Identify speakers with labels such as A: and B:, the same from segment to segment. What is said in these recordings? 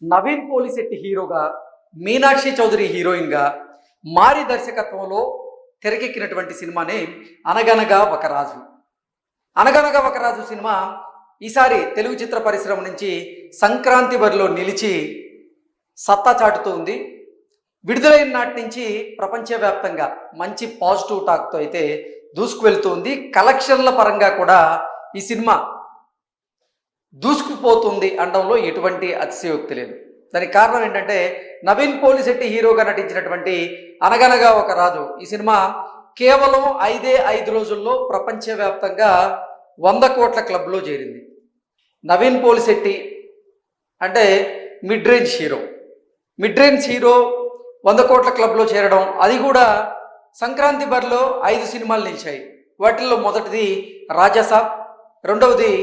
A: నవీన్ పోలిశెట్టి హీరోగా, మీనాక్షి చౌదరి హీరోయిన్గా మారి దర్శకత్వంలో తెరకెక్కినటువంటి సినిమానే అనగనగా ఒక రాజు. అనగనగా ఒక రాజు సినిమా ఈసారి తెలుగు చిత్ర పరిశ్రమ నుంచి సంక్రాంతి బరిలో నిలిచి సత్తా చాటుతూ ఉంది. విడుదలైన నాటి నుంచి ప్రపంచవ్యాప్తంగా మంచి పాజిటివ్ టాక్తో అయితే దూసుకువెళ్తుంది. కలెక్షన్ల పరంగా కూడా ఈ సినిమా దూసుకుపోతుంది అనడంలో ఎటువంటి అతిశయోక్తి లేదు. దానికి కారణం ఏంటంటే నవీన్ పోలిశెట్టి హీరోగా నటించినటువంటి అనగనగా ఒక రాజు ఈ సినిమా కేవలం 5 రోజుల్లో ప్రపంచవ్యాప్తంగా 100 కోట్ల క్లబ్లో చేరింది. నవీన్ పోలిశెట్టి అంటే మిడ్ రేంజ్ హీరో 100 కోట్ల క్లబ్లో చేరడం, అది కూడా సంక్రాంతి బరిలో 5 సినిమాలు నిలిచాయి. వాటిల్లో మొదటిది రాజాసాబ్, రెండవది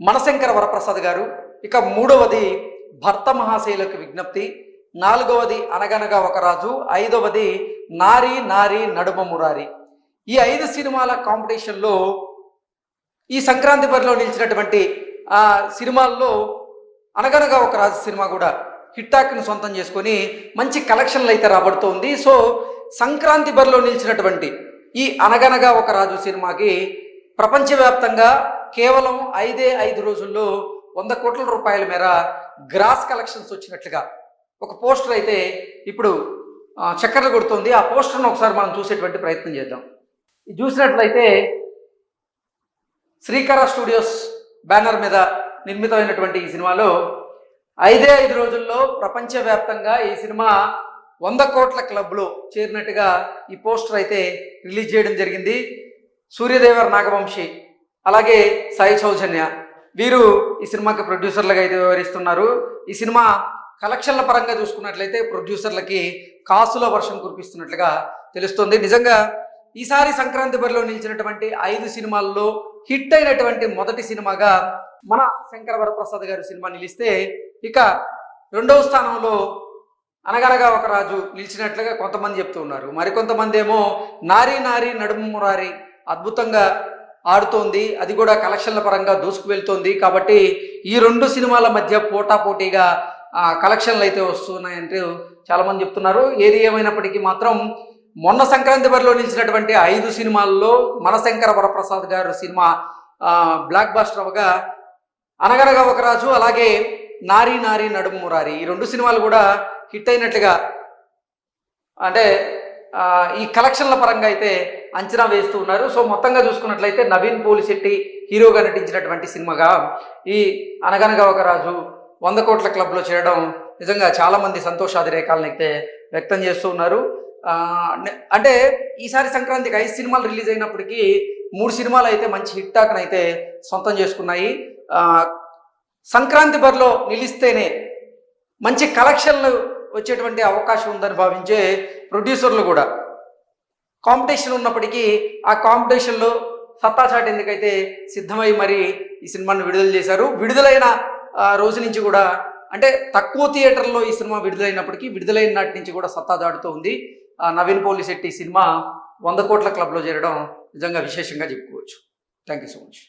A: మనశంకర వరప్రసాద్ గారు, ఇక మూడవది భర్త మహాశైలకు విజ్ఞప్తి, నాలుగవది అనగనగా ఒక రాజు, ఐదవది నారీ నారీ నడుమ మురారి. ఈ 5 సినిమాల కాంపిటీషన్లో ఈ సంక్రాంతి బరిలో నిలిచినటువంటి సినిమాల్లో అనగనగా ఒక రాజు సినిమా కూడా హిట్టాక్ని సొంతం చేసుకొని మంచి కలెక్షన్లు అయితే రాబడుతోంది. సో సంక్రాంతి బరిలో నిలిచినటువంటి ఈ అనగనగా ఒక రాజు సినిమాకి ప్రపంచవ్యాప్తంగా కేవలం 5 రోజుల్లో 100 కోట్ల రూపాయల మేర గ్రాస్ కలెక్షన్స్ వచ్చినట్లుగా ఒక పోస్టర్ అయితే ఇప్పుడు చక్కర్లు కొడుతుంది. ఆ పోస్టర్ను ఒకసారి మనం చూసేటువంటి ప్రయత్నం చేద్దాం. చూసినట్లయితే శ్రీకర స్టూడియోస్ బ్యానర్ మీద నిర్మితమైనటువంటి ఈ సినిమాలో 5 రోజుల్లో ప్రపంచవ్యాప్తంగా ఈ సినిమా 100 కోట్ల క్లబ్లో చేరినట్టుగా ఈ పోస్టర్ అయితే రిలీజ్ చేయడం జరిగింది. సూర్యదేవర్ నాగవంశీ అలాగే సాయి సౌజన్య వీరు ఈ సినిమాకి ప్రొడ్యూసర్లుగా అయితే వ్యవహరిస్తున్నారు. ఈ సినిమా కలెక్షన్ల పరంగా చూసుకున్నట్లయితే ప్రొడ్యూసర్లకి కాసుల వర్షం కురిపిస్తున్నట్లుగా తెలుస్తుంది. నిజంగా ఈసారి సంక్రాంతి బరిలో నిలిచినటువంటి 5 సినిమాల్లో హిట్ అయినటువంటి మొదటి సినిమాగా మన శంకర వరప్రసాద్ గారి సినిమా నిలిస్తే, ఇక రెండవ స్థానంలో అనగనగా ఒక రాజు నిలిచినట్లుగా కొంతమంది చెప్తూ ఉన్నారు. మరికొంతమంది ఏమో నారీ నారీ నడుము మురారి అద్భుతంగా ఆడుతోంది, అది కూడా కలెక్షన్ల పరంగా దూసుకు వెళ్తోంది. కాబట్టి ఈ 2 సినిమాల మధ్య పోటాపోటీగా కలెక్షన్లు అయితే వస్తున్నాయంటూ చాలామంది చెప్తున్నారు. ఏది ఏమైనప్పటికీ మాత్రం మొన్న సంక్రాంతి బరిలో నిలిచినటువంటి 5 సినిమాల్లో మనశంకర వరప్రసాద్ గారు సినిమా బ్లాక్ బాస్టర్ అవగా అనగనగా ఒక రాజు అలాగే నారీ నారీ నడుము మురారి ఈ 2 సినిమాలు కూడా హిట్ అయినట్లుగా అంటే ఈ కలెక్షన్ల పరంగా అయితే అంచనా వేస్తూ ఉన్నారు. సో మొత్తంగా చూసుకున్నట్లయితే నవీన్ పోలిశెట్టి హీరోగా నటించినటువంటి సినిమాగా ఈ అనగనగా ఒక రాజు 100 కోట్ల క్లబ్లో చేరడం నిజంగా చాలామంది సంతోషాదిరేకాలను అయితే వ్యక్తం చేస్తూ ఉన్నారు. అంటే ఈసారి సంక్రాంతికి 5 సినిమాలు రిలీజ్ అయినప్పటికీ 3 సినిమాలు అయితే మంచి హిట్ టాక్ను అయితే సొంతం చేసుకున్నాయి. సంక్రాంతి బరిలో నిలిస్తేనే మంచి కలెక్షన్లు వచ్చేటువంటి అవకాశం ఉందని భావించే ప్రొడ్యూసర్లు కూడా కాంపిటీషన్ ఉన్నప్పటికీ ఆ కాంపిటీషన్లో సత్తా చాటేందుకైతే సిద్ధమై మరి ఈ సినిమాను విడుదల చేశారు. విడుదలైన రోజు నుంచి కూడా అంటే తక్కువ థియేటర్లో ఈ సినిమా విడుదలైనప్పటికీ విడుదలైన నాటి నుంచి కూడా సత్తా చాటుతూ ఉంది. నవీన్ పోలిశెట్టి సినిమా 100 కోట్ల క్లబ్లో చేరడం నిజంగా విశేషంగా చెప్పుకోవచ్చు. Thank you so much.